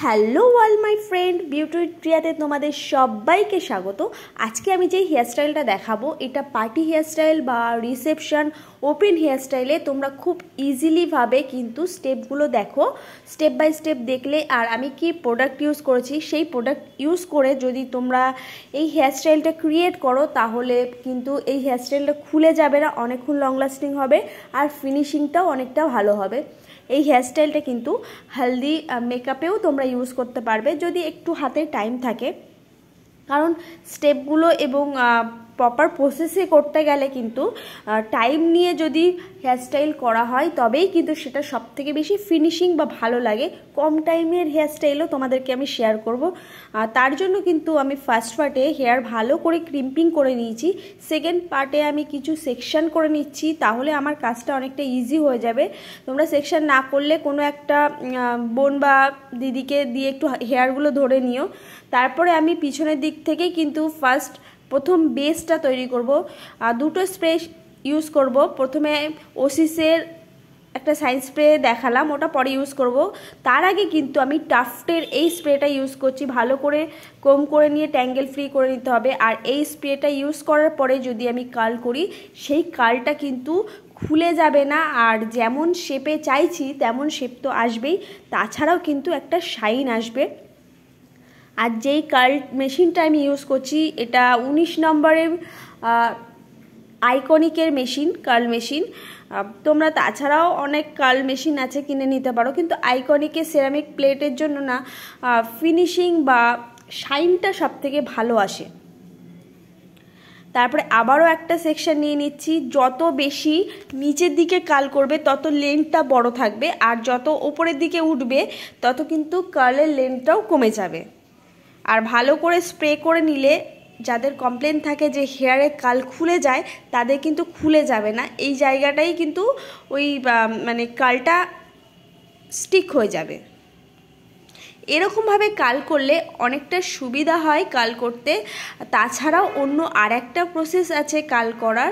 Hello all my friend, beauty ট্রিয়াতে তোমাদের সবাইকে স্বাগত। আজকে আমি যেই হেয়ারস্টাইলটা দেখাবো এটা পার্টি হেয়ারস্টাইল বা রিসেপশন ওপেন হেয়ারস্টাইলে তোমরা খুব ইজিলিভাবে কিন্তু স্টেপগুলো দেখো, স্টেপ বাই স্টেপ দেখলে। আর আমি কি প্রোডাক্ট ইউজ করেছি সেই প্রোডাক্ট ইউজ করে যদি তোমরা এই হেয়ারস্টাইলটা ক্রিয়েট করো তাহলে কিন্তু এই হেয়ারস্টাইলটা খুলে যাবে না, অনেকক্ষণ লং লাস্টিং হবে আর ফিনিশিংটাও অনেকটা ভালো হবে। এই হেয়ারস্টাইলটা কিন্তু হলদি মেকআপেও তোমরা ইউজ করতে পারবে যদি একটু হাতে টাইম থাকে, কারণ স্টেপগুলো এবং প্রপার প্রসেসে করতে গেলে কিন্তু টাইম নিয়ে যদি হেয়ারস্টাইল করা হয় তবেই কিন্তু সেটা সবথেকে বেশি ফিনিশিং বা ভালো লাগে। কম টাইমের হেয়ারস্টাইলও তোমাদেরকে আমি শেয়ার করব। তার জন্য কিন্তু আমি ফার্স্ট পার্টে হেয়ার ভালো করে ক্রিম্পিং করে নিয়েছি, সেকেন্ড পার্টে আমি কিছু সেকশন করে নিচ্ছি, তাহলে আমার কাজটা অনেকটা ইজি হয়ে যাবে। তোমরা সেকশন না করলে কোনো একটা বোন বা দিদিকে দিয়ে একটু হেয়ারগুলো ধরে নিও। তারপরে আমি পিছনের দিক থেকে কিন্তু প্রথম বেসটা তৈরি করব। দুটো স্প্রে ইউজ করব। প্রথমে ওসিসের একটা সাইন স্প্রে দেখালাম, ওটা পরে ইউজ করব। তার আগে কিন্তু আমি টাফটের এই স্প্রেটা ইউজ করছি। ভালো করে কম করে নিয়ে ট্যাঙ্গেল ফ্রি করে নিতে হবে। আর এই স্প্রেটা ইউজ করার পরে যদি আমি কার্ল করি সেই কার্লটা কিন্তু খুলে যাবে না, আর যেমন শেপে চাইছি তেমন শেপ তো আসবেই, তাছাড়াও কিন্তু একটা শাইন আসবে। আর যেই কার্ল মেশিনটা আমি ইউজ করছি এটা 19 নম্বরের আইকনিকের মেশিন, কার্ল মেশিন। তোমরা তাছাড়াও অনেক কার্ল মেশিন আছে, কিনে নিতে পারো, কিন্তু আইকনিকের সেরামিক প্লেটের জন্য না ফিনিশিং বা শাইনটা সবথেকে ভালো আসে। তারপরে আবারও একটা সেকশন নিয়ে নিচ্ছি। যত বেশি নিচের দিকে কার্ল করবে তত লেন্থটা বড় থাকবে, আর যত ওপরের দিকে উঠবে তত কিন্তু কার্লের লেন্থটাও কমে যাবে। আর ভালো করে স্প্রে করে নিলে যাদের কমপ্লেন থাকে যে হেয়ারে কার্ল খুলে যায় তাদের কিন্তু খুলে যাবে না, এই জায়গাটাই কিন্তু ওই মানে কার্লটা স্টিক হয়ে যাবে। এরকমভাবে কার্ল করলে অনেকটা সুবিধা হয় কার্ল করতে। তাছাড়াও অন্য আর একটা প্রসেস আছে কার্ল করার,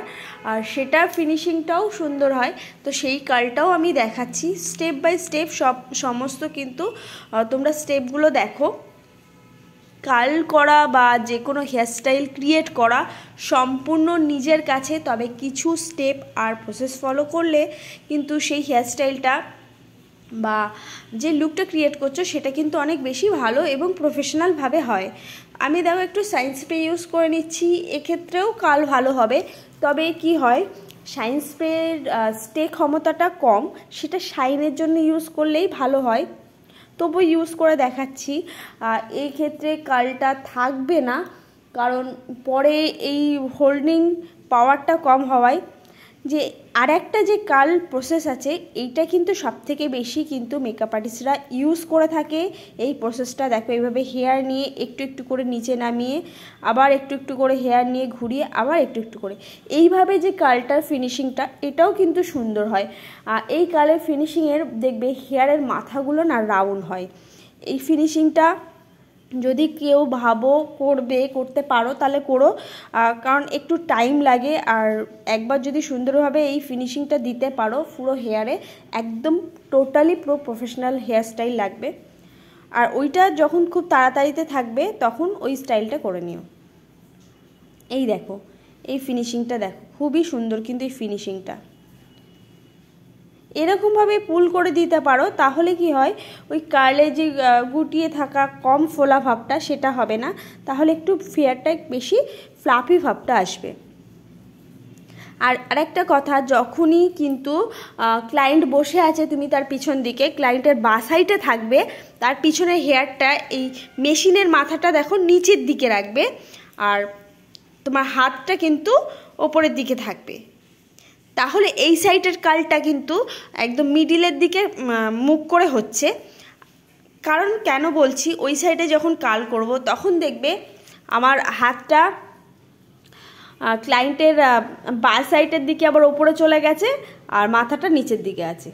আর সেটার ফিনিশিংটাও সুন্দর হয়, তো সেই কার্লটাও আমি দেখাচ্ছি স্টেপ বাই স্টেপ। সমস্ত কিন্তু তোমরা স্টেপগুলো দেখো। কার্ল করা বা যে কোনো হেয়ারস্টাইল ক্রিয়েট করা সম্পূর্ণ নিজের কাছে, তবে কিছু স্টেপ আর প্রসেস ফলো করলে কিন্তু সেই হেয়ারস্টাইলটা বা যে লুকটা ক্রিয়েট করছো সেটা কিন্তু অনেক বেশি ভালো এবং প্রফেশনালভাবে হয়। আমি দেখো একটু সাইন স্প্রে ইউজ করে নিচ্ছি, এক্ষেত্রেও কার্ল ভালো হবে। তবে কি হয়, শাইন স্প্রের স্টে ক্ষমতাটা কম, সেটা শাইনের জন্য ইউজ করলেই ভালো হয়, তবু ইউজ করে দেখাচ্ছি। এই ক্ষেত্রে কার্লটা থাকবে না, কারণ পরে এই হোল্ডিং পাওয়ারটা কম হওয়ায়। যে আর একটা যে কার্ল প্রসেস আছে এইটা কিন্তু সবথেকে বেশি কিন্তু মেকআপ আর্টিস্টরা ইউজ করে থাকে। এই প্রসেসটা দেখো, এইভাবে হেয়ার নিয়ে একটু একটু করে নিচে নামিয়ে আবার একটু একটু করে হেয়ার নিয়ে ঘুরিয়ে আবার একটু একটু করে, এইভাবে যে কার্লটার ফিনিশিংটা এটাও কিন্তু সুন্দর হয়। এই কার্লের ফিনিশিংয়ের দেখবে হেয়ারের মাথাগুলো না রাউন্ড হয়। এই ফিনিশিংটা যদি কেউ করতে পারো তাহলে করো, কারণ একটু টাইম লাগে। আর একবার যদি সুন্দরভাবে এই ফিনিশিংটা দিতে পারো পুরো হেয়ারে, একদম টোটালি প্রফেশনাল হেয়ারস্টাইল লাগবে। আর ওইটা যখন খুব তাড়াতাড়িতে থাকবে তখন ওই স্টাইলটা করে নিও। এই দেখো, এই ফিনিশিংটা দেখো, খুবই সুন্দর কিন্তু এই ফিনিশিংটা। এরকমভাবে পুল করে দিতে পারো, তাহলে কি হয়, ওই কার্লে যে গুটিয়ে থাকা কম ফোলা ভাবটা সেটা হবে না, তাহলে একটু হেয়ারটা বেশি ফ্লাফি ভাবটা আসবে। আর আরেকটা কথা, যখনই কিন্তু ক্লায়েন্ট বসে আছে তুমি তার পিছন দিকে, ক্লায়েন্টের বাঁ সাইডে থাকবে, তার পিছনের হেয়ারটা এই মেশিনের মাথাটা দেখো নিচের দিকে রাখবে, আর তোমার হাতটা কিন্তু ওপরের দিকে থাকবে, তাহলে এই সাইডের কার্লটা কিন্তু একদম মিডিলের দিকে মুখ করে হচ্ছে। কারণ কেন বলছি, ওই সাইডে যখন কার্ল করব তখন দেখবে আমার হাতটা ক্লায়েন্টের বাঁ সাইডের দিকে আবার ওপরে চলে গেছে আর মাথাটা নিচের দিকে আছে,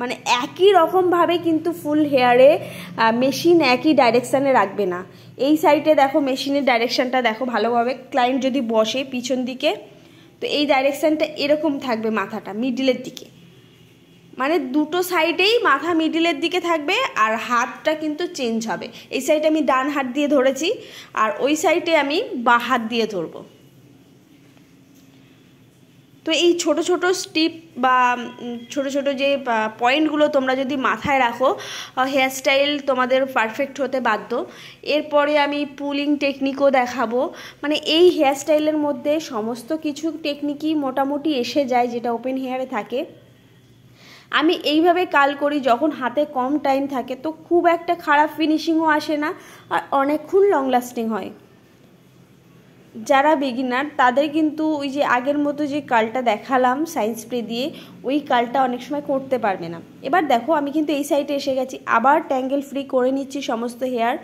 মানে একই রকমভাবে কিন্তু ফুল হেয়ারে মেশিন একই ডাইরেকশানে রাখবে না। এই সাইডে দেখো মেশিনের ডাইরেকশানটা দেখো ভালোভাবে, ক্লায়েন্ট যদি বসে পিছন দিকে তো এই ডাইরেকশানটা এরকম থাকবে, মাথাটা মিডিলের দিকে, মানে দুটো সাইডেই মাথা মিডিলের দিকে থাকবে আর হাতটা কিন্তু চেঞ্জ হবে। এই সাইডে আমি ডান হাত দিয়ে ধরেছি আর ওই সাইডে আমি বাঁ হাত দিয়ে ধরবো। তো এই ছোট ছোট স্টিপ বা ছোট ছোট যে পয়েন্টগুলো তোমরা যদি মাথায় রাখো, হেয়ারস্টাইল তোমাদের পারফেক্ট হতে বাধ্য। এরপরে আমি পুলিং টেকনিকও দেখাবো। মানে এই হেয়ারস্টাইলের মধ্যে সমস্ত কিছু টেকনিকই মোটামুটি এসে যায় যেটা ওপেন হেয়ারে থাকে। আমি এইভাবে কাল করি যখন হাতে কম টাইম থাকে, তো খুব একটা খারাপ ফিনিশিংও আসে না আর অনেকক্ষণ লং লাস্টিং হয়। যারা বিগিনার তাদের কিন্তু ওই যে আগের মতো যে কালটা দেখালাম সাইন স্প্রে দিয়ে, ওই কালটা অনেক সময় করতে পারবে না। এবার দেখো আমি কিন্তু এই সাইডে এসে গেছি, আবার ট্যাঙ্গেল ফ্রি করে নিচ্ছি সমস্ত হেয়ার।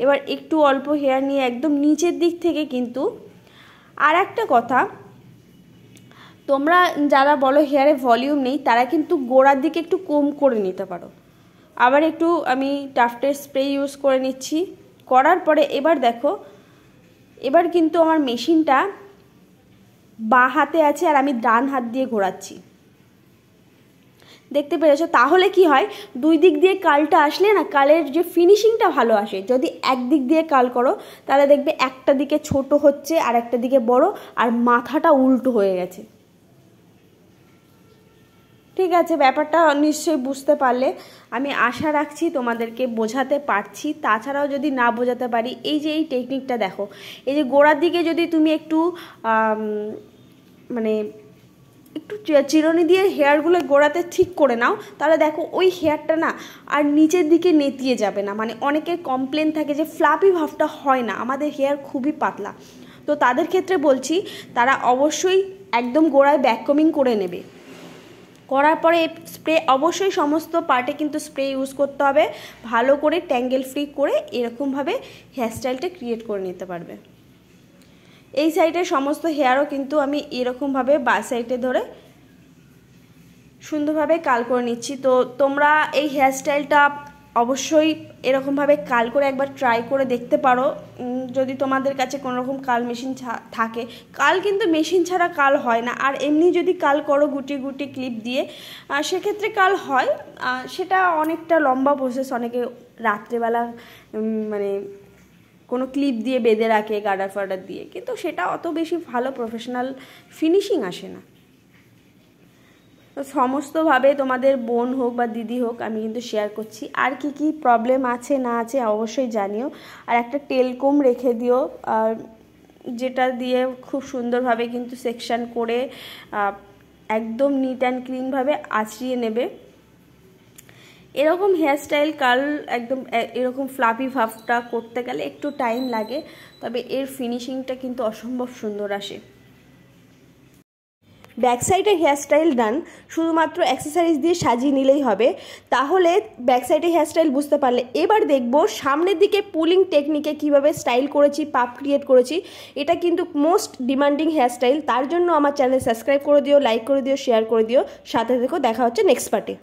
এবার একটু অল্প হেয়ার নিয়ে একদম নিচের দিক থেকে কিন্তু, আর একটা কথা, তোমরা যারা বলো হেয়ারে ভলিউম নেই তারা কিন্তু গোড়ার দিকে একটু কম করে নিতে পারো। আবার একটু আমি টাফটের স্প্রে ইউজ করে নিচ্ছি। করার পরে এবার দেখো, এবার কিন্তু আমার মেশিনটা বাঁ হাতে আছে আর আমি ডান হাত দিয়ে ঘোরাচ্ছি, দেখতে পেরেছো? তাহলে কি হয়, দুই দিক দিয়ে কালটা আসলে না কালের যে ফিনিশিংটা ভালো আসে। যদি একদিক দিয়ে কাল করো তাহলে দেখবে একটা দিকে ছোট হচ্ছে আর একটা দিকে বড়, আর মাথাটা উল্টো হয়ে গেছে। ঠিক আছে, ব্যাপারটা নিশ্চয়ই বুঝতে পারলে। আমি আশা রাখছি তোমাদেরকে বোঝাতে পারছি। তাছাড়াও যদি না বোঝাতে পারি, এই যে এই টেকনিকটা দেখো, এই যে গোড়ার দিকে যদি তুমি একটু মানে একটু চিরুনি দিয়ে হেয়ারগুলো গোড়াতে ঠিক করে নাও, তাহলে দেখো ওই হেয়ারটা না আর নিচের দিকে নেতিয়ে যাবে না। মানে অনেকের কমপ্লেন থাকে যে ফ্লাপি ভাবটা হয় না, আমাদের হেয়ার খুবই পাতলা। তো তাদের ক্ষেত্রে বলছি, তারা অবশ্যই একদম গোড়ায় ব্যাককমিং করে নেবে। করার পরে স্প্রে অবশ্যই সমস্ত পার্টে কিন্তু স্প্রে ইউজ করতে হবে, ভালো করে ট্যাঙ্গেল ফ্রি করে এরকমভাবে হেয়ারস্টাইলটা ক্রিয়েট করে নিতে পারবে। এই সাইডে সমস্ত হেয়ারও কিন্তু আমি এরকমভাবে বাঁ সাইডে ধরে সুন্দরভাবে কাল করে নিচ্ছি। তো তোমরা এই হেয়ারস্টাইলটা অবশ্যই এরকমভাবে কাল করে একবার ট্রাই করে দেখতে পারো, যদি তোমাদের কাছে কোনো রকম কাল মেশিন থাকে। কাল কিন্তু মেশিন ছাড়া কাল হয় না, আর এমনি যদি কাল করো গুটি গুটি ক্লিপ দিয়ে, সেক্ষেত্রে কাল হয়। সেটা অনেকটা লম্বা প্রসেস, অনেকে রাত্রেবেলা মানে কোনো ক্লিপ দিয়ে বেঁধে রাখে গার্ডার ফার্ডার দিয়ে, কিন্তু সেটা অত বেশি ভালো প্রফেশনাল ফিনিশিং আসে না। তো সমস্তভাবে তোমাদের বোন হোক বা দিদি হোক আমি কিন্তু শেয়ার করছি। আর কি কি প্রবলেম আছে না আছে অবশ্যই জানিও। আর একটা টেলকম রেখে দিও, আর যেটা দিয়ে খুব সুন্দরভাবে কিন্তু সেকশন করে একদম নিট অ্যান্ড ক্লিনভাবে আঁচড়িয়ে নেবে। এরকম হেয়ারস্টাইল কাল একদম এরকম ফ্লাপি ভাবটা করতে গেলে একটু টাইম লাগে, তবে এর ফিনিশিংটা কিন্তু অসম্ভব সুন্দর আসে। ব্যাক সাইডের হেয়ারস্টাইল ডান, শুধুমাত্র অ্যাক্সেসরিজ দিয়ে সাজিয়ে নিলেই হবে। তাহলে ব্যাক সাইডের হেয়ারস্টাইল বুঝতে পারলে, এবার দেখবো সামনের দিকে পুলিং টেকনিকে কিভাবে স্টাইল করেছি, পাপ ক্রিয়েট করেছি। এটা কিন্তু মোস্ট ডিমান্ডিং হেয়ারস্টাইল, তার জন্য আমার চ্যানেল সাবস্ক্রাইব করে দিও, লাইক করে দিও, শেয়ার করে দিও, সাথে থেকেও। দেখা হচ্ছে নেক্সট পার্টে।